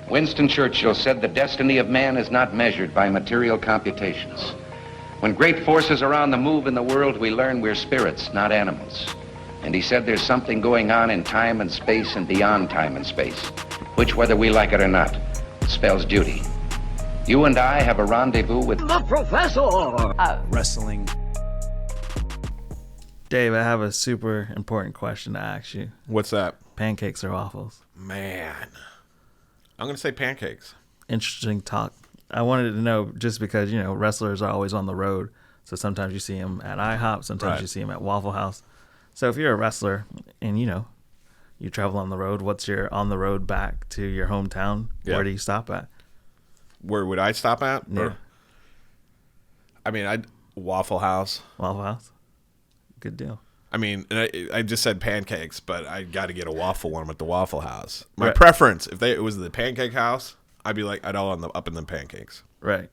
Winston Churchill said the destiny of man is not measured by material computations. When great forces are on the move in the world, we learn we're spirits, not animals. And he said there's something going on in time and space and beyond time and space, which, whether we like it or not, spells duty. You and I have a rendezvous with the professor. Wrestling. Dave, I have a super important question to ask you. What's that? Pancakes or waffles? Man. I'm going to say pancakes. Interesting talk. I wanted to know just because, wrestlers are always on the road. So sometimes you see them at IHOP, sometimes you see them at Waffle House. So if you're a wrestler and, you travel on the road, what's your on the road back to your hometown? Yeah. Where do you stop at? Where would I stop at? Yeah. I'd Waffle House. Waffle House? Good deal. I just said pancakes, but I got to get a waffle one at the Waffle House. My preference, if it was the Pancake House, I'd all up in the pancakes. Right.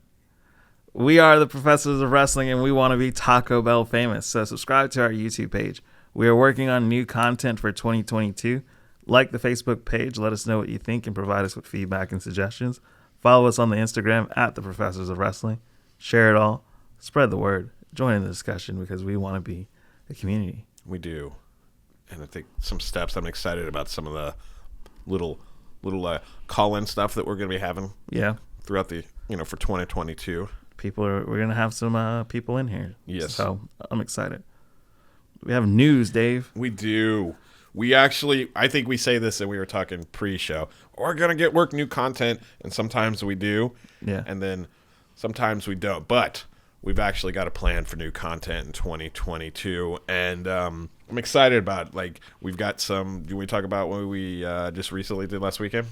We are the Professors of Wrestling, and we want to be Taco Bell famous. So subscribe to our YouTube page. We are working on new content for 2022. Like the Facebook page. Let us know what you think and provide us with feedback and suggestions. Follow us on the Instagram at the Professors of Wrestling. Share it all. Spread the word. Join in the discussion because we want to be a community. We do. And I think some steps, I'm excited about some of the little call-in stuff that we're going to be having. Yeah. Throughout the, for 2022. We're going to have some people in here. Yes. So I'm excited. We have news, Dave. We do. We actually, I think we say this and we were talking pre-show. We're going to work new content, and sometimes we do. Yeah. And then sometimes we don't. But we've actually got a plan for new content in 2022. And I'm excited about it. We've got some, do we talk about what we just recently did last weekend?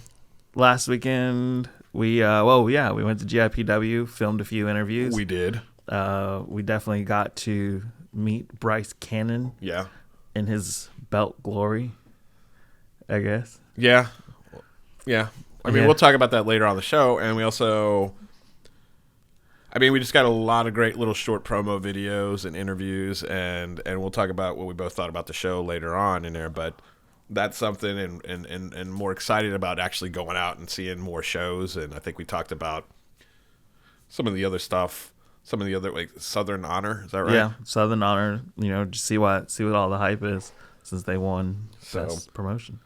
Last weekend, we went to GIPW, filmed a few interviews. We did. We definitely got to meet Bryce Cannon. Yeah. In his belt glory, I guess. Yeah. Yeah. We'll talk about that later on the show. And we also, we just got a lot of great little short promo videos and interviews, and we'll talk about what we both thought about the show later on in there. But that's something, and more excited about actually going out and seeing more shows. And I think we talked about some of the other stuff. Some of the other, Southern Honor, is that right? Yeah, Southern Honor. Just see what all the hype is since they won best promotion.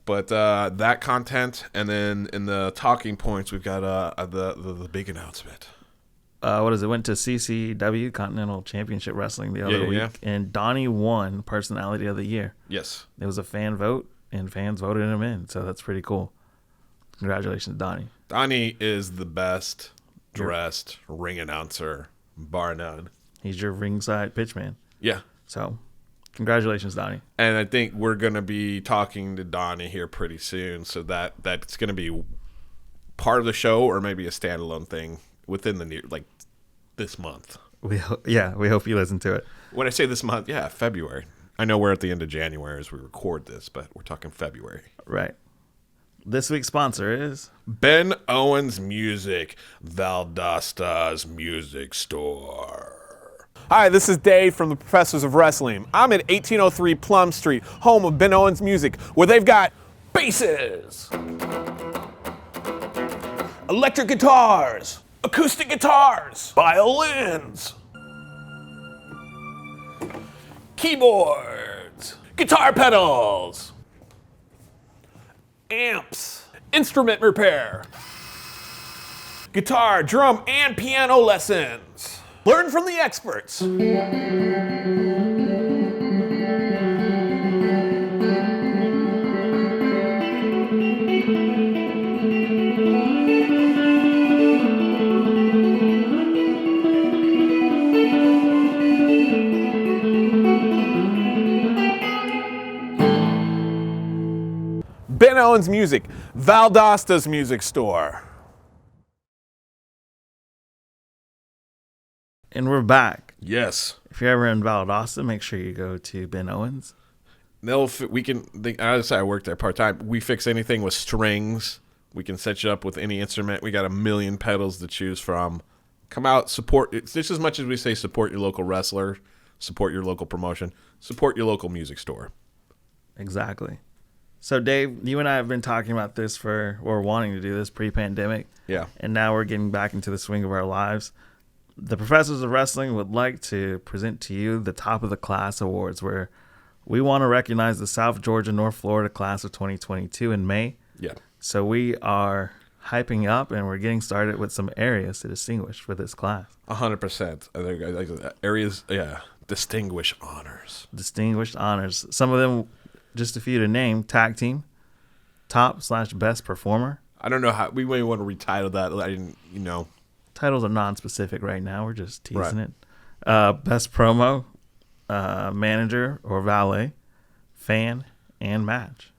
But that content, and then in the talking points, we've got the big announcement. What is it? Went to CCW Continental Championship Wrestling the other week, and Donnie won Personality of the Year. Yes, it was a fan vote, and fans voted him in, so that's pretty cool. Congratulations, Donnie. Donnie is the best dressed ring announcer, bar none. He's your ringside pitchman. Yeah. So, congratulations, Donnie. And I think we're going to be talking to Donnie here pretty soon, so that's going to be part of the show, or maybe a standalone thing within the this month. We hope you listen to it. When I say this month, February. I know we're at the end of January as we record this, but we're talking February. Right. This week's sponsor is Ben Owens Music, Valdosta's music store. Hi, this is Dave from the Professors of Wrestling. I'm at 1803 Plum Street, home of Ben Owens Music, where they've got basses, electric guitars, acoustic guitars, violins, keyboards, guitar pedals, amps, instrument repair, guitar, drum, and piano lessons. Learn from the experts. Ben Owens Music, Valdosta's music store. And we're back. Yes. If you're ever in Valdosta, make sure you go to Ben Owens. I work there part-time. We fix anything with strings. We can set you up with any instrument. We got a million pedals to choose from. Come out, support. It's just as much as we say support your local wrestler, support your local promotion, support your local music store. Exactly. So, Dave, you and I have been talking about this or wanting to do this pre-pandemic. Yeah. And now we're getting back into the swing of our lives. The Professors of Wrestling would like to present to you the Top of the Class Awards, where we want to recognize the South Georgia, North Florida class of 2022 in May. Yeah. So we are hyping up, and we're getting started with some areas to distinguish for this class. 100%. I think areas, distinguished honors. Distinguished honors. Some of them, just a few to name: tag team, top/best performer. I don't know how we may want to retitle that. I didn't, Titles are non-specific right now. We're just teasing Right. it. Best promo, manager or valet, fan, and match.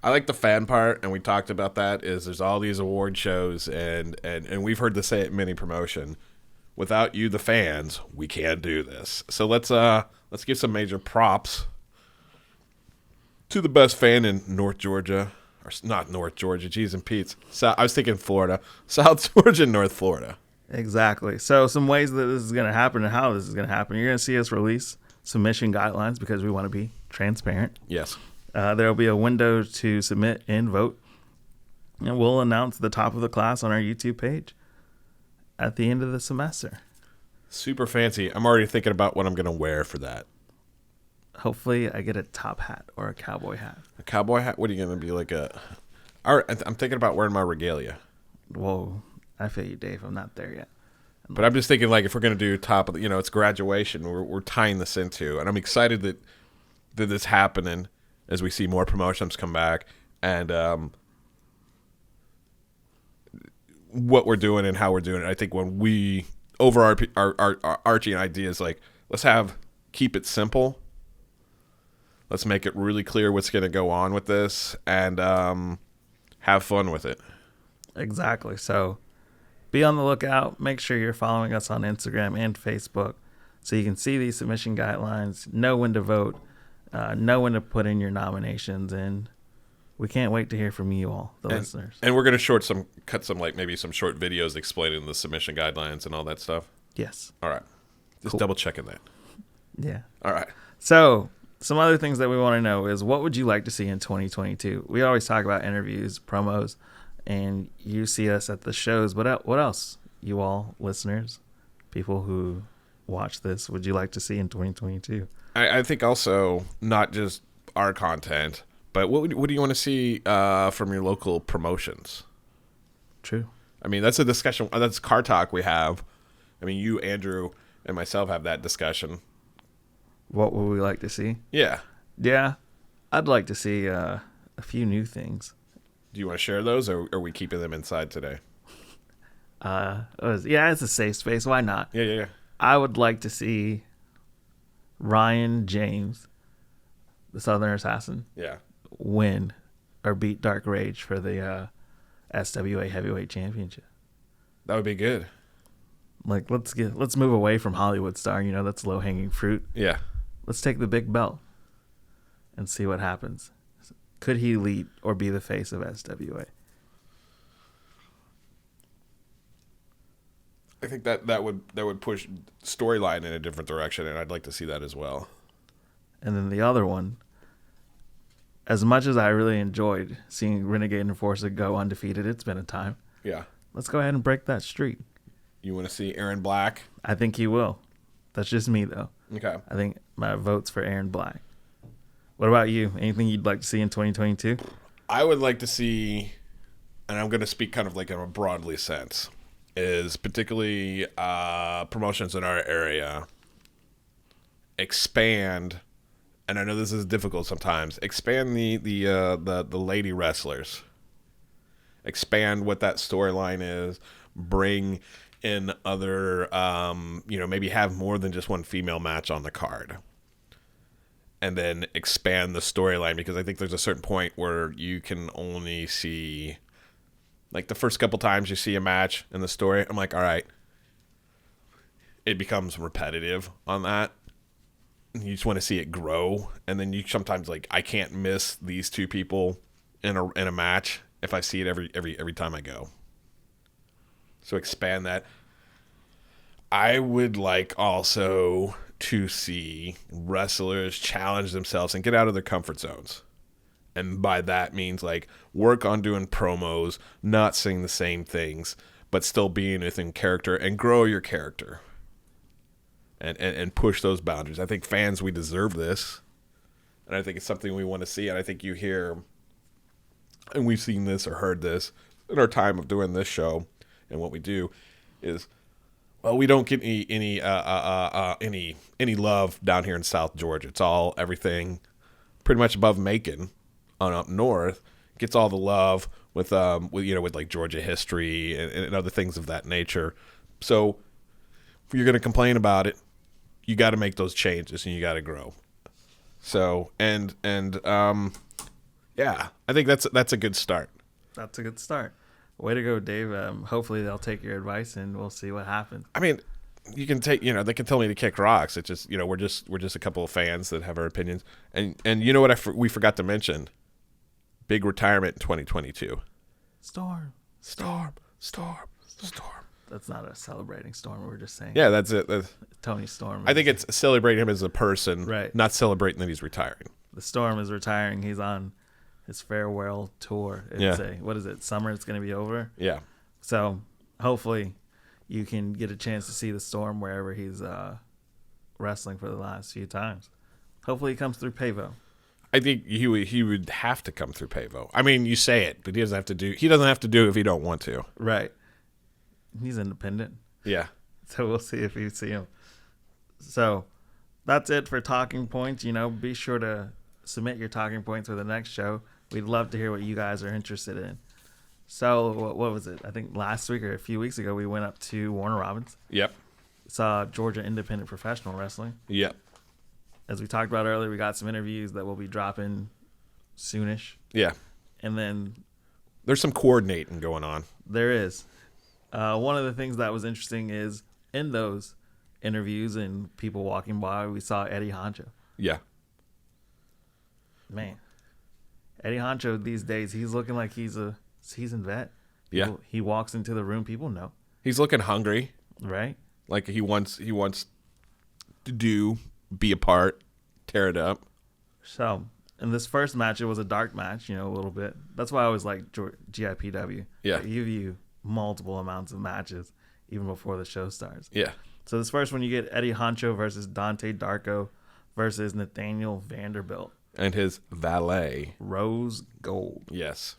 I like the fan part, and we talked about that. Is there's all these award shows, and we've heard this say at many promotion. Without you, the fans, we can't do this. So let's give some major props to the best fan in North Georgia, or not North Georgia, geez and Pete's. So I was thinking Florida, South Georgia, North Florida. Exactly. So some ways that this is going to happen and how this is going to happen. You're going to see us release submission guidelines because we want to be transparent. Yes. There will be a window to submit and vote. And we'll announce the top of the class on our YouTube page at the end of the semester. Super fancy. I'm already thinking about what I'm going to wear for that. Hopefully I get a top hat or a cowboy hat. A cowboy hat? What are you going to be like I'm thinking about wearing my regalia. Whoa, I feel you, Dave. I'm not there yet. But I'm just thinking, like, if we're going to do top of the, it's graduation, we're tying this into, and I'm excited that this is happening as we see more promotions come back, and what we're doing and how we're doing it. I think when we our arching ideas, like, let's keep it simple. Let's make it really clear what's going to go on with this, and have fun with it. Exactly. So be on the lookout. Make sure you're following us on Instagram and Facebook so you can see these submission guidelines, know when to vote, know when to put in your nominations, and we can't wait to hear from you all, the listeners. And we're going to cut some maybe some short videos explaining the submission guidelines and all that stuff. Yes. All right. Just Cool. double checking that. Yeah. All right. So some other things that we want to know is, what would you like to see in 2022? We always talk about interviews, promos, and you see us at the shows. What else, you all listeners, people who watch this, would you like to see in 2022? I think also not just our content, but what do you want to see from your local promotions? True. I mean, that's a discussion. That's car talk we have. I mean, you, Andrew, and myself have that discussion. What would we like to see? Yeah. Yeah, I'd like to see a few new things. Do you want to share those, or are we keeping them inside today? It's a safe space. Why not? Yeah. I would like to see Ryan James, the Southern Assassin, Yeah. win or beat Dark Rage for the SWA Heavyweight Championship. That would be good. Like, let's move away from Hollywood Star. That's low hanging fruit. Yeah. Let's take the big belt and see what happens. Could he lead or be the face of SWA? I think that would push storyline in a different direction, and I'd like to see that as well. And then the other one, as much as I really enjoyed seeing Renegade Enforcer go undefeated, it's been a time. Yeah. Let's go ahead and break that streak. You want to see Aaron Black? I think he will. That's just me, though. Okay. I think my vote's for Aaron Black. What about you? Anything you'd like to see in 2022? I would like to see, and I'm going to speak kind of like in a broadly sense, is particularly promotions in our area expand, and I know this is difficult sometimes, expand the lady wrestlers. Expand what that storyline is, bring in other, maybe have more than just one female match on the card. And then expand the storyline, because I think there's a certain point where you can only see, like, the first couple times you see a match in the story, I'm like, all right, it becomes repetitive on that. You just want to see it grow, and then you sometimes, like, I can't miss these two people in a match if I see it every time I go. So expand that. I would like also to see wrestlers challenge themselves and get out of their comfort zones. And by that means, like, work on doing promos, not saying the same things, but still being within character and grow your character. And push those boundaries. I think fans, we deserve this. And I think it's something we want to see. And I think you hear, and we've seen this or heard this in our time of doing this show, and what we do is, well, we don't get any love down here in South Georgia. It's all everything pretty much above Macon on up north gets all the love with like Georgia history and other things of that nature. So if you're going to complain about it, you got to make those changes and you got to grow. So yeah, I think that's a good start. That's a good start. Way to go, Dave. Hopefully they'll take your advice and we'll see what happens. I mean, you can take, they can tell me to kick rocks. It's just, we're just a couple of fans that have our opinions. And you know what we forgot to mention? Big retirement in 2022. Storm. That's not a celebrating Storm. We're just saying. Yeah, that's it. Tony Storm. I think it's celebrating him as a person, right? Not celebrating that he's retiring. The Storm is retiring. He's on his farewell tour. What is it? Summer. It's going to be over. Yeah. So hopefully you can get a chance to see the Storm wherever he's wrestling for the last few times. Hopefully he comes through Pavo. I think he would have to come through Pavo. I mean, you say it, but he doesn't have to do it if he don't want to. Right. He's independent. Yeah. So we'll see if you see him. So that's it for talking points. Be sure to submit your talking points for the next show. We'd love to hear what you guys are interested in. So what was it? I think last week or a few weeks ago, we went up to Warner Robins. Yep. Saw Georgia Independent Professional Wrestling. Yep. As we talked about earlier, we got some interviews that will be dropping soonish. Yeah. And then there's some coordinating going on. There is. One of the things that was interesting is in those interviews and people walking by, we saw Eddie Honcho. Yeah. Man. Eddie Honcho these days, he's looking like he's a seasoned vet. Yeah. He walks into the room, people know. He's looking hungry. Right? Like he wants to be a part, tear it up. So, in this first match, it was a dark match, a little bit. That's why I always like GIPW. Yeah. They give you multiple amounts of matches even before the show starts. Yeah. So this first one, you get Eddie Honcho versus Dante Darko versus Nathaniel Vanderbilt. And his valet. Rose Gold. Yes.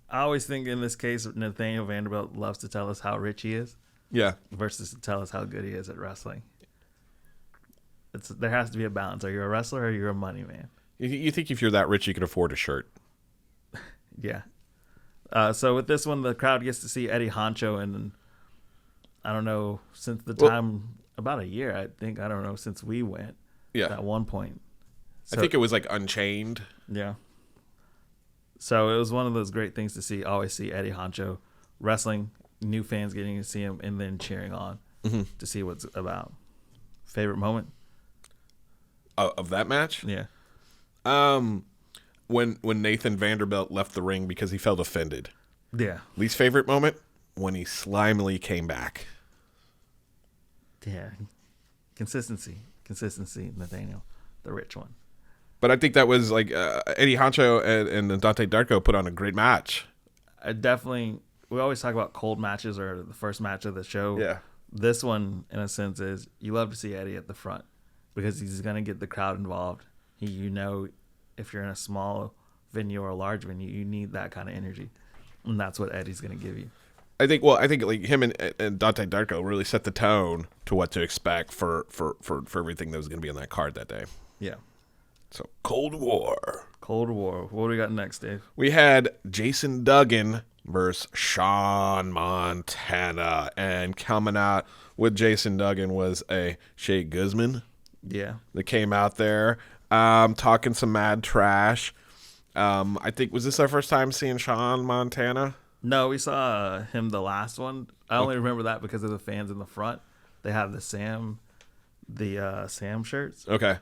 I always think in this case, Nathaniel Vanderbilt loves to tell us how rich he is. Yeah. Versus to tell us how good he is at wrestling. There has to be a balance. Are you a wrestler or you're a money man? You think if you're that rich, you can afford a shirt. Yeah. So with this one, the crowd gets to see Eddie Honcho, and I don't know, since the time, about a year, I don't know, since we went. Yeah. At one point. So, I think it was like Unchained. Yeah. So it was one of those great things to see. Always see Eddie Honcho wrestling, new fans getting to see him, and then cheering on to see what's about. Favorite moment? Of that match? Yeah. When Nathan Vanderbilt left the ring because he felt offended. Yeah. Least favorite moment? When he slimily came back. Yeah. Consistency, Nathaniel, the rich one. But I think that was like Eddie Honcho and Dante Darko put on a great match. We always talk about cold matches or the first match of the show. Yeah. This one, in a sense, is you love to see Eddie at the front because he's going to get the crowd involved. If you're in a small venue or a large venue, you need that kind of energy. And that's what Eddie's going to give you. I think like him and Dante Darko really set the tone to what to expect for everything that was going to be on that card that day. Yeah. So Cold War. What do we got next, Dave? We had Jason Duggan versus Sean Montana, and coming out with Jason Duggan was a Shea Guzman. Yeah. That came out there talking some mad trash. I think, was this our first time seeing Sean Montana? No, we saw him the last one. I only remember that because of the fans in the front. They have the Sam shirts. Okay.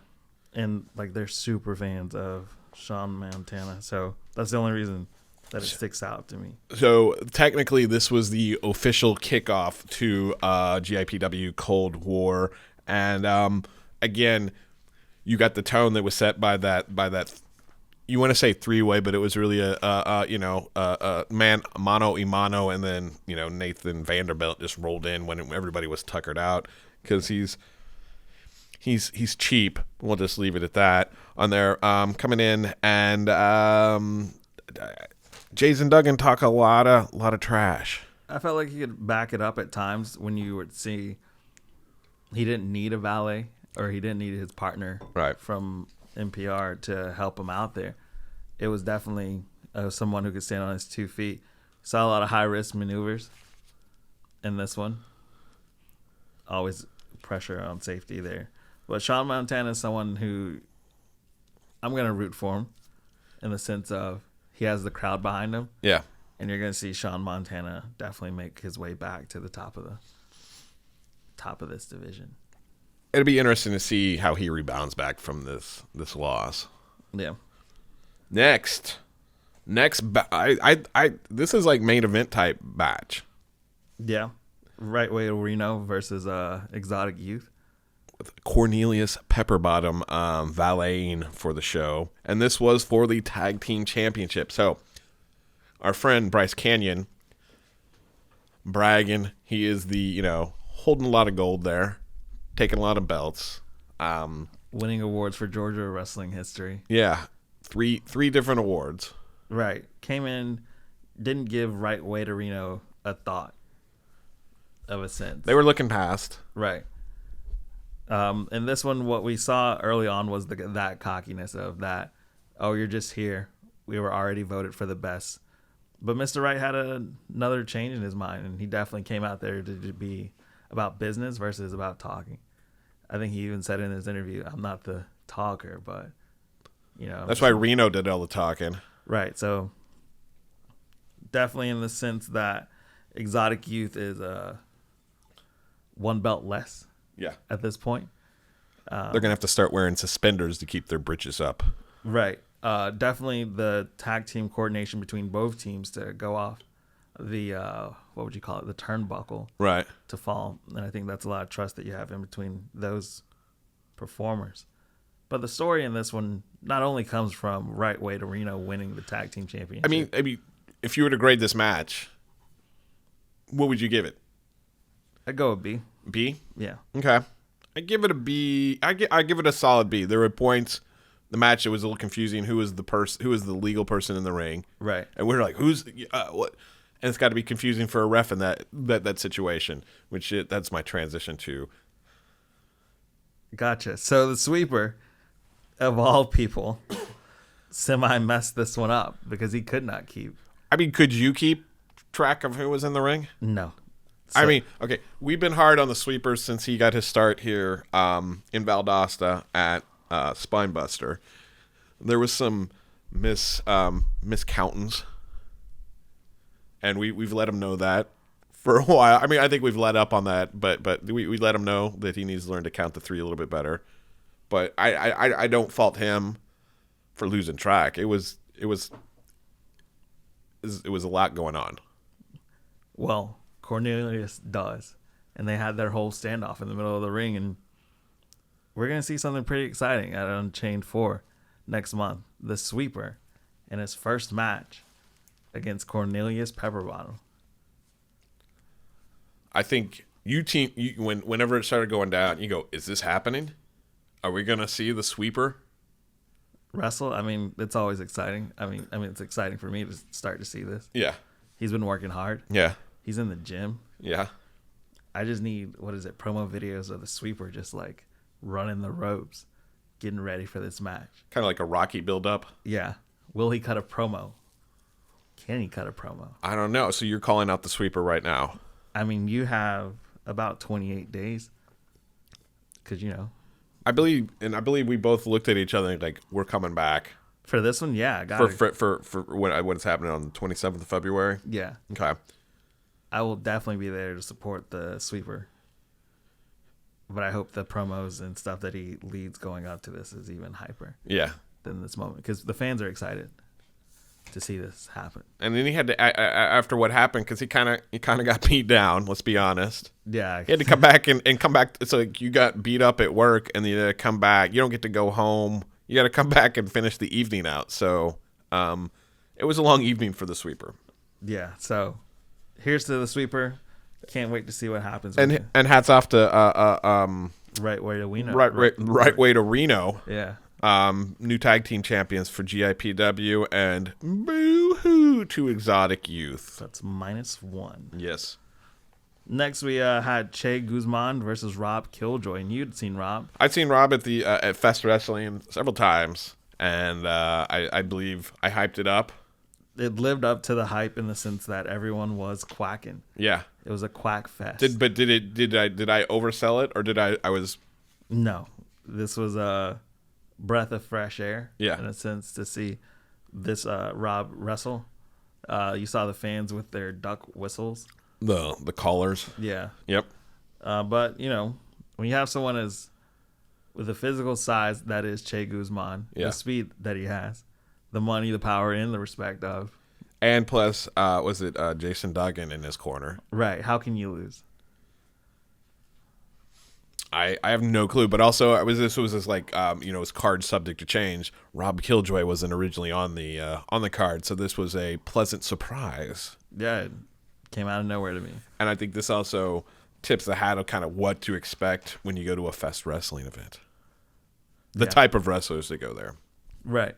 And like they're super fans of Sean Montana. So that's the only reason that it sticks out to me. So technically this was the official kickoff to GIPW Cold War. And again, you got the tone that was set by that you want to say three-way, but it was really a man mano a mano, and then Nathan Vanderbilt just rolled in when everybody was tuckered out because he's cheap. We'll just leave it at that. On there, coming in, and Jason Duggan talk a lot of trash. I felt like he could back it up at times when you would see he didn't need a valet or he didn't need his partner from NPR to help him out there. It was definitely someone who could stand on his 2 feet. Saw a lot of high-risk maneuvers in this one. Always pressure on safety there. But Sean Montana is someone who I'm going to root for him in the sense of he has the crowd behind him. Yeah. And you're going to see Sean Montana definitely make his way back to the top of this division. It'll be interesting to see how he rebounds back from this loss. Yeah. Next, this is like main event type match. Yeah. Right Way to Reno versus Exotic Youth. With Cornelius Pepperbottom valeting for the show. And this was for the tag team championship. So our friend Bryce Canyon bragging. He is the, holding a lot of gold there, taking a lot of belts. Winning awards for Georgia wrestling history. Yeah. Three different awards. Right. Came in, didn't give Right Way to Reno a thought of a sense. They were looking past. Right. And this one, what we saw early on was that cockiness of that, oh, you're just here. We were already voted for the best. But Mr. Wright had another change in his mind, and he definitely came out there to be about business versus about talking. I think he even said in his interview, I'm not the talker, but, That's why Reno did all the talking. Right. So definitely in the sense that Exotic Youth is one belt less. Yeah. At this point. They're going to have to start wearing suspenders to keep their britches up. Right. Definitely the tag team coordination between both teams to go off the, what would you call it, the turnbuckle. Right. To fall. And I think that's a lot of trust that you have in between those performers. But the story in this one not only comes from Right Way to Reno winning the tag team championship. I mean, if you were to grade this match, what would you give it? I'd go with B. B? Yeah. Okay. I give it a B. I give it a solid B. There were points the match it was a little confusing. Who was the legal person in the ring? Right. And we're like, who's what? And it's got to be confusing for a ref in that situation. That's my transition to. Gotcha. So the sweeper, of all people, messed this one up because he could not keep. I mean, could you keep track of who was in the ring? No. I mean, okay, we've been hard on the sweeper since he got his start here in Valdosta at Spinebuster. There was some miscountings, and we've let him know that for a while. I mean, I think we've let up on that, but we let him know that he needs to learn to count to 3 a little bit better. But I don't fault him for losing track. It was a lot going on. Well, Cornelius does. And they had their whole standoff in the middle of the ring. And we're going to see something pretty exciting at Unchained 4 next month. The sweeper in his first match against Cornelius Pepperbottom. I think whenever it started going down, you go, is this happening? Are we going to see the sweeper wrestle? I mean, it's always exciting. I mean, it's exciting for me to start to see this. Yeah. He's been working hard. Yeah. He's in the gym. Yeah. I just need, promo videos of the sweeper just like running the ropes, getting ready for this match. Kind of like a Rocky build-up. Yeah. Will he cut a promo? Can he cut a promo? I don't know. So you're calling out the sweeper right now. I mean, you have about 28 days. Because, I believe we both looked at each other like, we're coming back. For this one, yeah. I got it. For when it's happening on the 27th of February? Yeah. Okay. I will definitely be there to support the sweeper. But I hope the promos and stuff that he leads going up to this is even hyper. Yeah. Than this moment. Because the fans are excited to see this happen. And then he had to, after what happened, because he kind of got beat down, let's be honest. Yeah. He had to come back and come back. So you got beat up at work and then you had to come back. You don't get to go home. you got to come back and finish the evening out. So it was a long evening for the sweeper. Yeah. So here's to the sweeper. Can't wait to see what happens. And hats off to Right Way to Reno. Right Way to Reno. Yeah. New tag team champions for GIPW, and boo-hoo to Exotic Youth. That's -1. Yes. Next, we had Che Guzman versus Rob Killjoy, and you'd seen Rob. I'd seen Rob at the at Fest Wrestling several times, and I believe I hyped it up. It lived up to the hype in the sense that everyone was quacking. Yeah, it was a quack fest. Did I oversell it, or did I was? No, this was a breath of fresh air. Yeah, in a sense, to see this Rob wrestle. You saw the fans with their duck whistles. The callers. Yeah. Yep. But when you have someone with the physical size that is Che Guzman, the speed that he has, the money, the power, and the respect of, and plus, was it Jason Duggan in his corner? Right. How can you lose? I have no clue, but also this was like was card subject to change. Rob Killjoy wasn't originally on the card, so this was a pleasant surprise. Yeah. Came out of nowhere to me. And I think this also tips the hat of kind of what to expect when you go to a Fest Wrestling event. The type of wrestlers that go there. Right.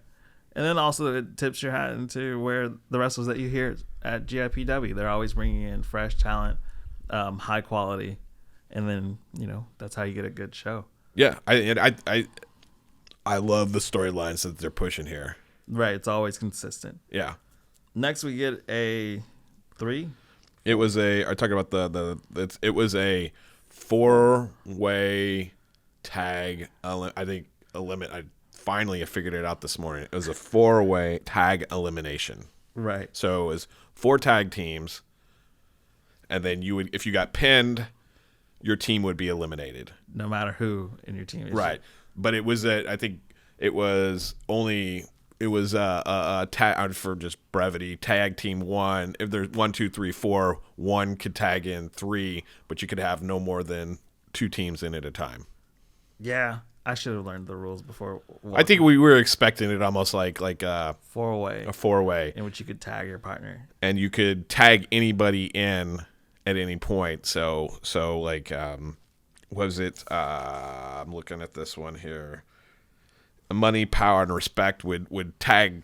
And then also it tips your hat into where the wrestlers that you hear at GIPW, they're always bringing in fresh talent, high quality, and then, that's how you get a good show. Yeah. I love the storylines that they're pushing here. Right. It's always consistent. Yeah. Next we get a 3. It was I'm talking about it was a 4-way tag. I think I finally figured it out this morning. It was a 4-way tag elimination. Right. So it was 4 tag teams, and then if you got pinned, your team would be eliminated. No matter who in your team is. Right. But it was I think it was only. It was tag, for just brevity, tag team 1. If there's 1, 2, 3, 4, 1 could tag in 3, but you could have no more than 2 teams in at a time. Yeah, I should have learned the rules before. I think we were expecting it almost like a 4-way. A 4-way in which you could tag your partner, and you could tag anybody in at any point. So like, was it? I'm looking at this one here. Money, Power, and Respect would tag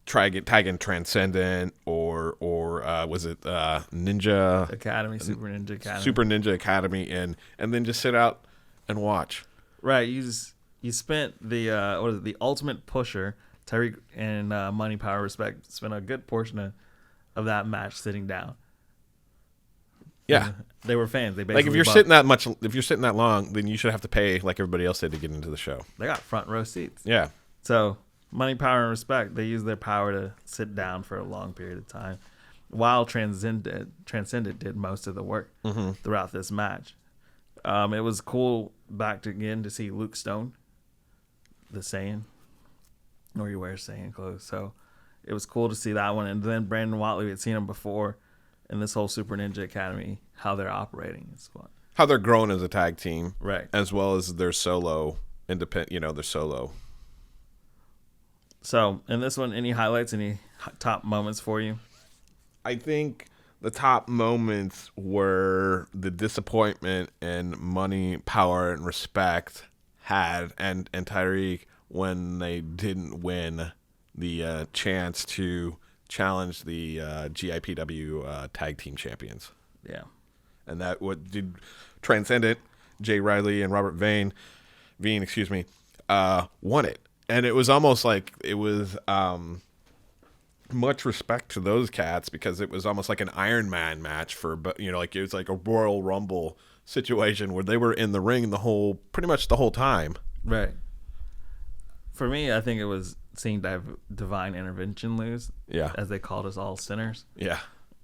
in Transcendent or was it Ninja Academy, Super Ninja Academy, and then just sit out and watch. Right. You spent the Ultimate Pusher, Tyreek, and Money, Power, Respect spent a good portion of that match sitting down. Yeah, they were fans. They basically like if you're sitting that long, then you should have to pay like everybody else did to get into the show. They got front row seats. Yeah. So Money, Power, and Respect, they use their power to sit down for a long period of time, while Transcendent did most of the work throughout this match. It was cool to see Luke Stone, the Saiyan, or he wears Saiyan clothes. So it was cool to see that one. And then Brandon Watley, we had seen him before. And this whole Super Ninja Academy, how they're operating is fun. How they're growing as a tag team. Right. As well as their solo, independent, their solo. So, in this one, any highlights, any top moments for you? I think the top moments were the disappointment and Money, Power, and Respect had, and Tyreek, when they didn't win the chance to challenge the GIPW tag team champions. Yeah. And that what did Transcendent, Jay Riley and Robert Veen, won it. And it was almost like it was much respect to those cats, because it was almost like an Iron Man match like it was like a Royal Rumble situation where they were in the ring pretty much the whole time. Right. For me, I think it was seeing Divine Intervention lose. Yeah. As they called us all sinners. Yeah.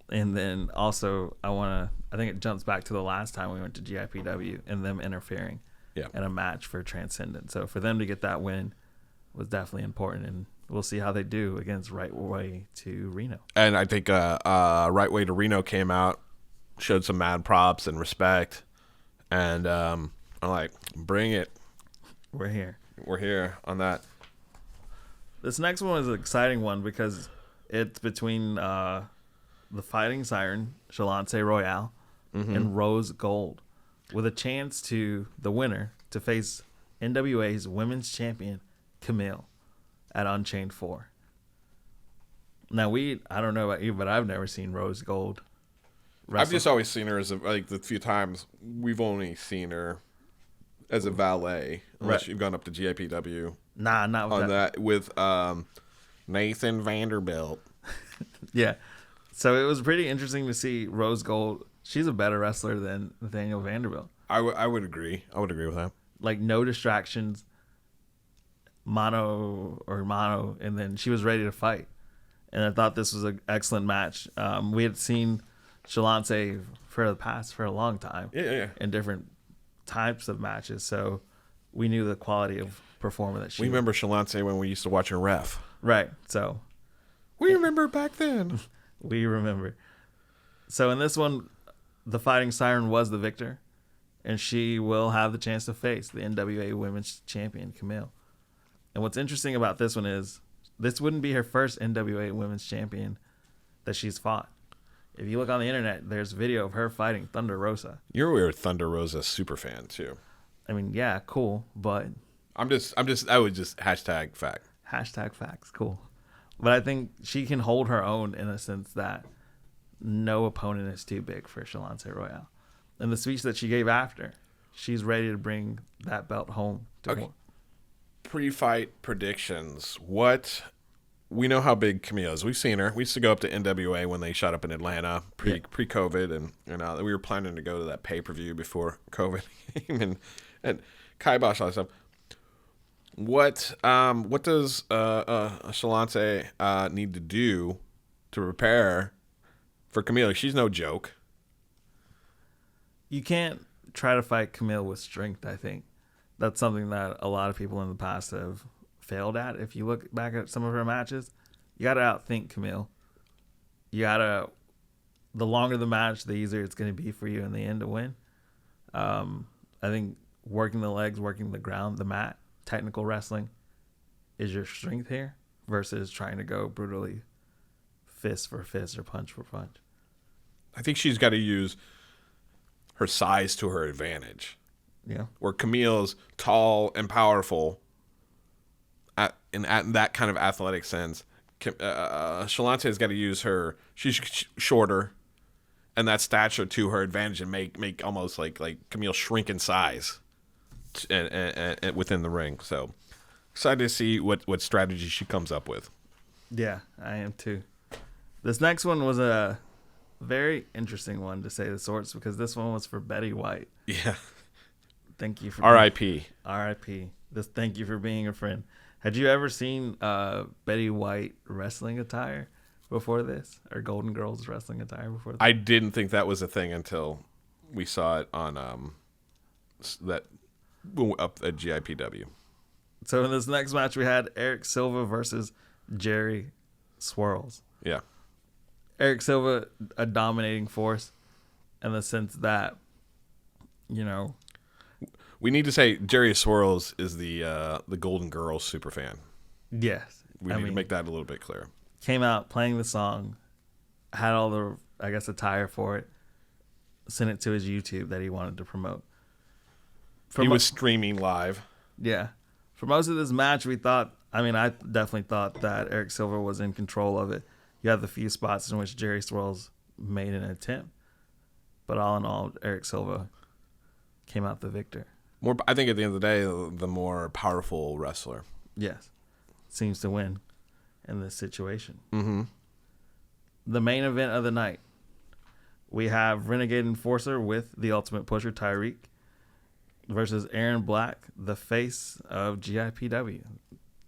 And then also I think it jumps back to the last time we went to GIPW and them interfering in a match for Transcendent. So for them to get that win was definitely important, and we'll see how they do against Right Way to Reno. And I think Right Way to Reno came out, showed some mad props and respect, and I'm like, bring it. We're here. we're here on that. This next one is an exciting one because it's between the Fighting Siren, Shalance Royale, and Rose Gold, with a chance to the winner to face NWA's Women's Champion, Camille, at Unchained 4. Now, I don't know about you, but I've never seen Rose Gold wrestle. I've just always seen her as the few times we've only seen her as a valet, unless you've gone up to GIPW. Nah, not with that. With Nathan Vanderbilt. Yeah. So it was pretty interesting to see Rose Gold. She's a better wrestler than Nathaniel Vanderbilt. I would agree. I would agree with that. Like, no distractions, mono, and then she was ready to fight. And I thought this was an excellent match. We had seen Shalance for a long time. Yeah. In different types of matches. So we knew the quality of performer that she We remember Shalance when we used to watch her ref. Right. So we remember back then. we remember. So in this one, the Fighting Siren was the victor, and she will have the chance to face the NWA Women's Champion, Camille. And what's interesting about this one is this wouldn't be her first NWA Women's Champion that she's fought. If you look on the internet, there's video of her fighting Thunder Rosa. You're a Thunder Rosa super fan too. I mean, yeah, cool, but I would just hashtag fact. Hashtag facts, cool. But I think she can hold her own in a sense that no opponent is too big for Shalance Royale. And the speech that she gave after, she's ready to bring that belt home. Pre-fight predictions. We know how big Camille is. We've seen her. We used to go up to NWA when they shot up in Atlanta pre-COVID, and we were planning to go to that pay-per-view before COVID came and kibosh all that stuff. What does Shalance need to do to prepare for Camille? She's no joke. You can't try to fight Camille with strength, I think. That's something that a lot of people in the past have failed at. If you look back at some of her matches, you got to outthink Camille. The longer the match, the easier it's going to be for you in the end to win. I think working the legs, working the ground, the mat, technical wrestling is your strength here versus trying to go brutally fist for fist or punch for punch. I think she's got to use her size to her advantage. Yeah. Where Camille's tall and powerful in that kind of athletic sense. Shalance has got to use her. She's shorter, and that stature to her advantage, and make almost like Camille shrink in size, and within the ring. So excited to see what strategy she comes up with. Yeah, I am too. This next one was a very interesting one, to say the sorts, because this one was for Betty White. Yeah. Thank you for R.I.P. R.I.P. Thank you for being a friend. Had you ever seen Betty White wrestling attire before this, or Golden Girls wrestling attire before this? I didn't think that was a thing until we saw it on that up at GIPW. So in this next match, we had Eric Silva versus Jerry Swirls. Yeah. Eric Silva, a dominating force in the sense that, we need to say Jerry Swirls is the Golden Girls super fan. Yes. We need to make that a little bit clear. Came out playing the song, had all the, attire for it, sent it to his YouTube that he wanted to promote. He was streaming live. Yeah. For most of this match, I definitely thought that Eric Silva was in control of it. You have the few spots in which Jerry Swirls made an attempt. But all in all, Eric Silva came out the victor. I think at the end of the day, the more powerful wrestler. Yes. Seems to win in this situation. Mm-hmm. The main event of the night. We have Renegade Enforcer with the Ultimate Pusher, Tyreek, versus Aaron Black, the face of GIPW.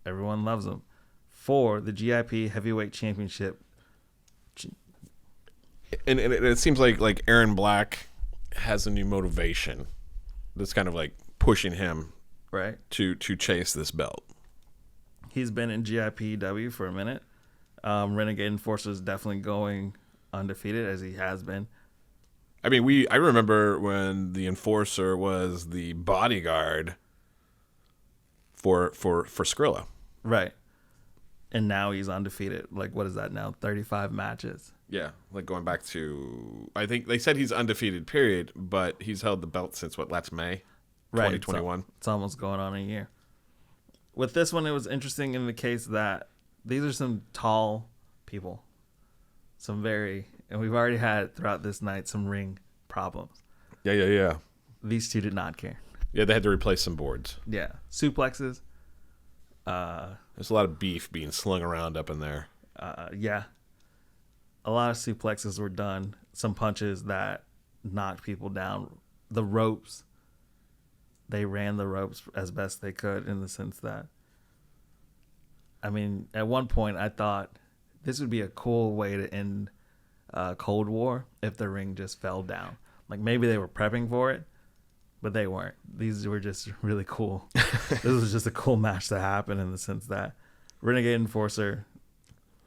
Everyone loves him. For the GIP Heavyweight Championship. And it seems like Aaron Black has a new motivation that's kind of like pushing him right to chase this belt. He's been in GIPW for a minute. Renegade Enforcer is definitely going undefeated, as he has been. I mean, I remember when the Enforcer was the bodyguard for Skrilla. Right. And now he's undefeated. Like, what is that now? 35 matches. Yeah, like going back to, I think they said he's undefeated, period, but he's held the belt since last May, 2021. It's almost going on a year. With this one, it was interesting in the case that these are some tall people. And we've already had throughout this night some ring problems. Yeah. These two did not care. Yeah, they had to replace some boards. Yeah. Suplexes. There's a lot of beef being slung around up in there. Yeah. A lot of suplexes were done. Some punches that knocked people down. The ropes. They ran the ropes as best they could in the sense that, I mean, at one point I thought this would be a cool way to end Cold War if the ring just fell down. Like maybe they were prepping for it, but they weren't. These were just really cool. This was just a cool match to happen in the sense that Renegade Enforcer.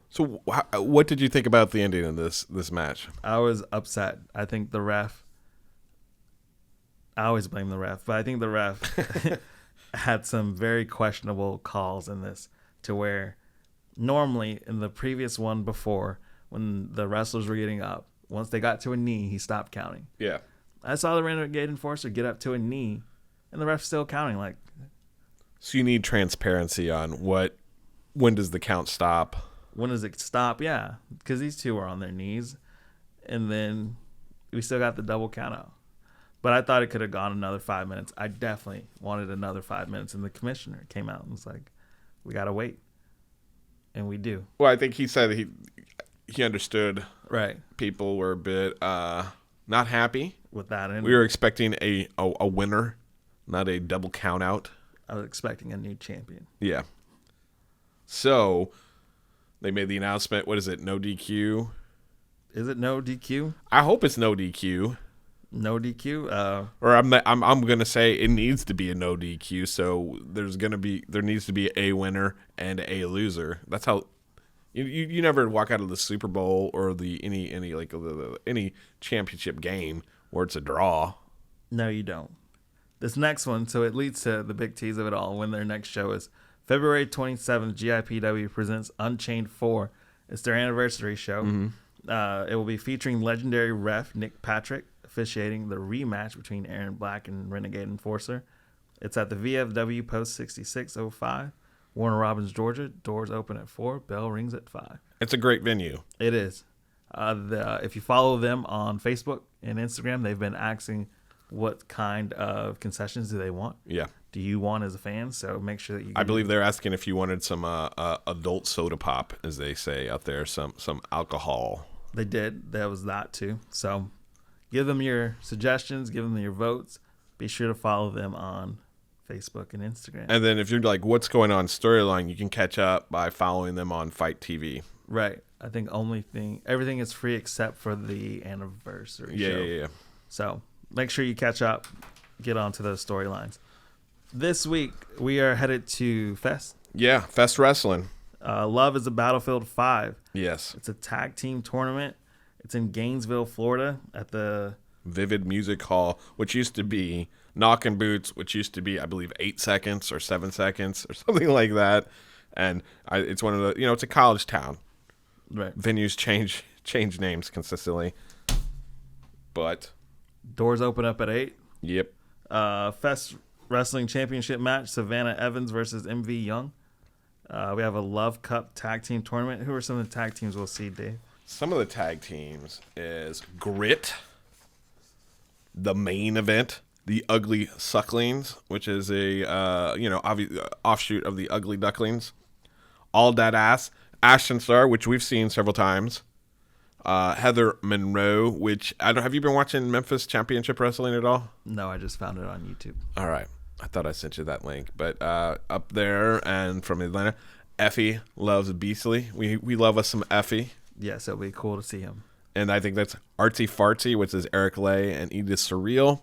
So what did you think about the ending of this match? I was upset. I think the ref, I always blame the ref, but I think the ref had some very questionable calls in this, to where normally in the previous one before, when the wrestlers were getting up, once they got to a knee, he stopped counting. Yeah. I saw the Renegade Enforcer get up to a knee, and the ref's still counting. Like, so you need transparency on when does the count stop? when does it stop? Yeah, because these two were on their knees, and then we still got the double count out. But I thought it could have gone another 5 minutes. I definitely wanted another 5 minutes, and the commissioner came out and was like, we got to wait. And we do. Well, I think he said he understood. Right. People were a bit not happy with that. And we were expecting a winner, not a double count out. I was expecting a new champion. Yeah. So they made the announcement. What is it? No DQ. Is it no DQ? I hope it's no DQ. No DQ. Or I'm gonna say it needs to be a no DQ. So there needs to be a winner and a loser. That's how. You never walk out of the Super Bowl or any championship game where it's a draw. No, you don't. This next one, so it leads to the big tease of it all, when their next show is February 27th. GIPW presents Unchained 4. It's their anniversary show. Mm-hmm. It will be featuring legendary ref Nick Patrick officiating the rematch between Aaron Black and Renegade Enforcer. It's at the VFW Post 6605. Warner Robins, Georgia. Doors open at 4. Bell rings at 5. It's a great venue. It is. If you follow them on Facebook and Instagram, they've been asking what kind of concessions do they want. Yeah. Do you want as a fan? So make sure that you. I believe they're asking if you wanted some adult soda pop, as they say out there, some alcohol. They did. There was that too. So give them your suggestions. Give them your votes. Be sure to follow them on Facebook and Instagram. And then if you're like, what's going on storyline, you can catch up by following them on Fight TV. Right. I think everything is free except for the anniversary show. Yeah. So make sure you catch up, get onto those storylines. This week, we are headed to Fest. Yeah, Fest Wrestling. Love is a Battlefield 5. Yes. It's a tag team tournament. It's in Gainesville, Florida at the Vivid Music Hall, which used to be Knockin' Boots, which used to be, I believe, 8 seconds or 7 seconds or something like that. And it's one of the, it's a college town. Right. Venues change names consistently. But doors open up at 8. Yep. Fest Wrestling Championship match, Savannah Evans versus MV Young. We have a Love Cup tag team tournament. Who are some of the tag teams we'll see, Dave? Some of the tag teams is Grit, the main event, the Ugly Sucklings, which is a offshoot of the Ugly Ducklings. All That Ass, Ashton Starr, which we've seen several times. Heather Monroe, which have you been watching Memphis Championship Wrestling at all? No, I just found it on YouTube. All right. I thought I sent you that link. But up there and from Atlanta, Effie Loves Beastly. We love us some Effie. Yes, it'll be cool to see him. And I think that's Artsy Fartsy, which is Eric Lay and Edith Surreal.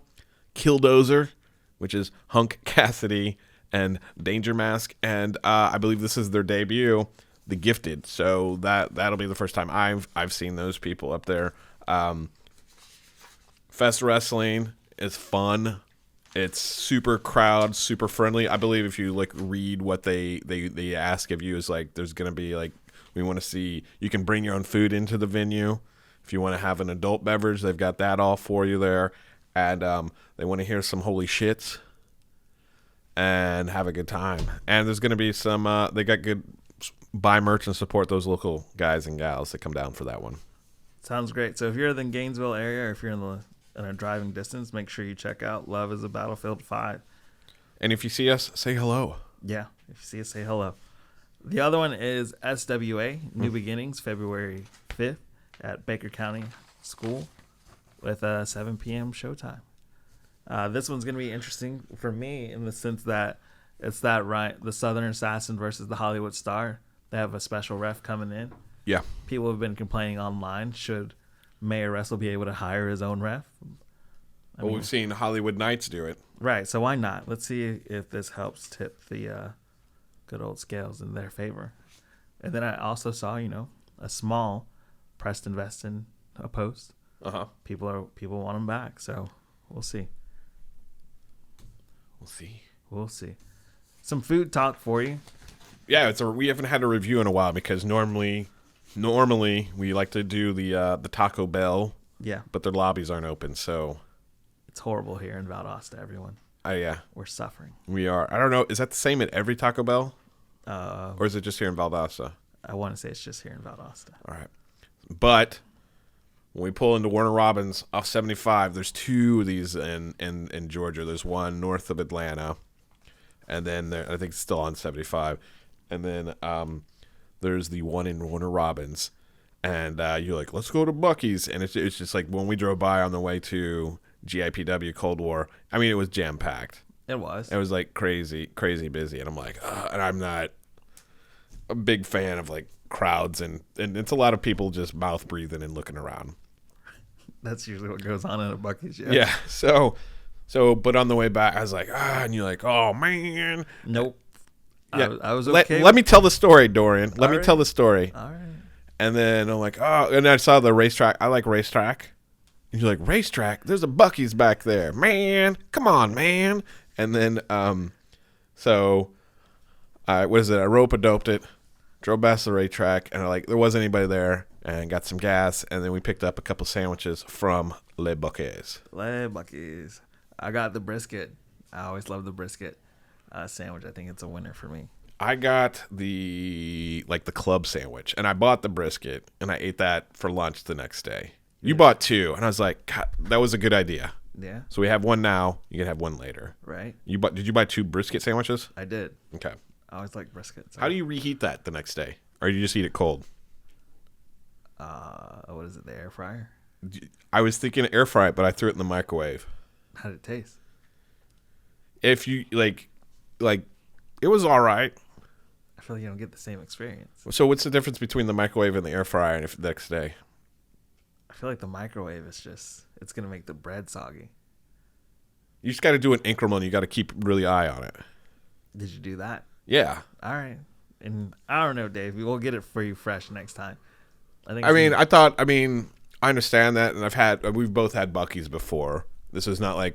Killdozer, which is Hunk Cassidy and Danger Mask. And I believe this is their debut, The Gifted. So that'll be the first time I've seen those people up there. Fest Wrestling is fun. It's super crowd, super friendly. I believe if you like read what they ask of you is like there's gonna be like we want to see you can bring your own food into the venue. If you want to have an adult beverage, they've got that all for you there, and they want to hear some holy shits and have a good time. And there's gonna be some they got good buy merch and support those local guys and gals that come down for that one. Sounds great. So if you're in the Gainesville area, or if you're in a driving distance, make sure you check out Love is a Battlefield 5. And if you see us, say hello. Yeah, if you see us, say hello. The other one is SWA, New Beginnings, February 5th at Baker County School with a 7 p.m. showtime. This one's going to be interesting for me in the sense that it's that right, the Southern Assassin versus the Hollywood Star. They have a special ref coming in. Yeah. People have been complaining online, should Mayor Russell be able to hire his own ref? I mean, We've seen Hollywood Knights do it. right, so why not? Let's see if this helps tip the good old scales in their favor. And then I also saw, a small pressed invest in a post. Uh-huh. People want him back, so we'll see. We'll see. Some food talk for you. Yeah, we haven't had a review in a while because normally we like to do the Taco Bell. Yeah. But their lobbies aren't open, so It's horrible here in Valdosta, everyone. Yeah. We're suffering. We are. I don't know, is that the same at every Taco Bell? Uh, Or is it just here in Valdosta? I want to say it's just here in Valdosta. All right. But when we pull into Warner Robins off 75, there's two of these in Georgia. There's one north of Atlanta, and then I think it's still on 75. And then there's the one in Warner Robins. And you're like, let's go to Buc-ee's. And it's just like when we drove by on the way to GIPW Cold War, I mean, it was jam-packed. It was. It was like crazy busy. And I'm like, and I'm not a big fan of like crowds. And it's a lot of people just mouth breathing and looking around. That's usually what goes on at a Buc-ee's. Yeah. So, but on the way back, I was like, and you're like, oh, man. Nope. Yeah. I was okay. Let me tell the story, Dorrian. Let me right. tell the story. All right. And then I'm like, and I saw the racetrack. I like racetrack. And you're like, racetrack? There's a Buc-ee's back there. Man, come on, man. And then, what is it? I rope-a-doped it, drove past the racetrack, and there wasn't anybody there, and got some gas, and then we picked up a couple sandwiches from Le Buc-ee's. Le Buc-ee's. I got the brisket. I always love the brisket sandwich. I think it's a winner for me. I got the club sandwich, and I bought the brisket, and I ate that for lunch the next day. You bought two, and I was like, God, that was a good idea. Yeah. So we have one now. You can have one later. Right. Did you buy two brisket sandwiches? I did. Okay. I always like brisket. So. How do you reheat that the next day? Or do you just eat it cold? What is it, the air fryer? I was thinking air fry it, but I threw it in the microwave. How did it taste? If you, it was all right. I feel like you don't get the same experience. So what's the difference between the microwave and the air fryer and the next day? I feel like the microwave is it's going to make the bread soggy. You just got to do an increment. You got to keep really eye on it. Did you do that? Yeah. All right. And I don't know, Dave. We'll get it for you fresh next time. I understand that, and we've both had Buc-ee's before. This is not like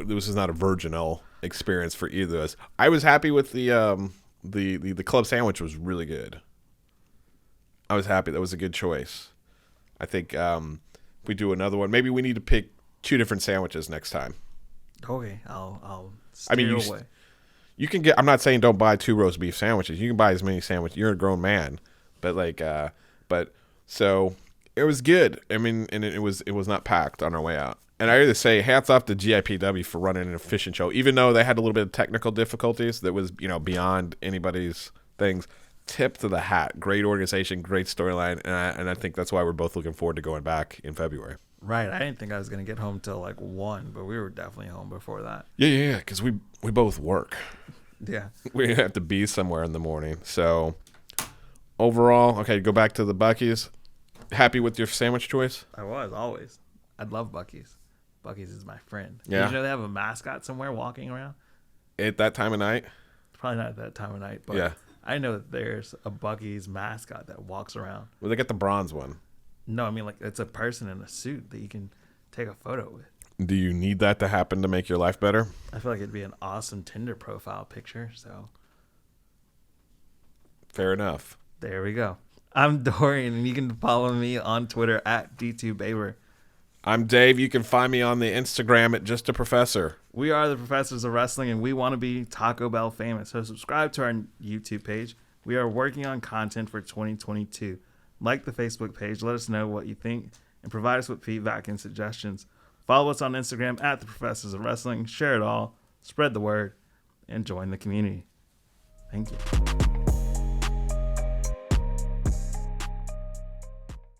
this is not a virginal experience for either of us. I was happy with the club sandwich was really good. I was happy. That was a good choice. I think if we do another one, maybe we need to pick two different sandwiches next time. Okay, I'll steer away. You can get. I'm not saying don't buy two roast beef sandwiches. You can buy as many sandwiches. You're a grown man, but so it was good. I mean, and it was not packed on our way out. And I gotta say, hats off to GIPW for running an efficient show, even though they had a little bit of technical difficulties that was beyond anybody's things. Tip to the hat, great organization, great storyline, and I think that's why we're both looking forward to going back in February. Right, I didn't think I was gonna get home till 1, but we were definitely home before that. Yeah, because we both work. Yeah, We have to be somewhere in the morning. So overall, okay, go back to the Buc-ee's. Happy with your sandwich choice? I was always. I'd love Buc-ee's. Buc-ee's is my friend. Yeah. Did you know they have a mascot somewhere walking around? At that time of night? Probably not at that time of night, but Yeah. I know that there's a Buc-ee's mascot that walks around. Well, they got the bronze one. No, I mean it's a person in a suit that you can take a photo with. Do you need that to happen to make your life better? I feel like it'd be an awesome Tinder profile picture. So Fair enough. there we go. I'm Dorrian, and you can follow me on Twitter at D2Baber. I'm Dave. You can find me on the Instagram at justaprofessor. We are the Professors of Wrestling, and we want to be Taco Bell famous. So subscribe to our YouTube page. We are working on content for 2022. Like the Facebook page. Let us know what you think and provide us with feedback and suggestions. Follow us on Instagram at the Professors of Wrestling. Share it all. Spread the word and join the community. Thank you.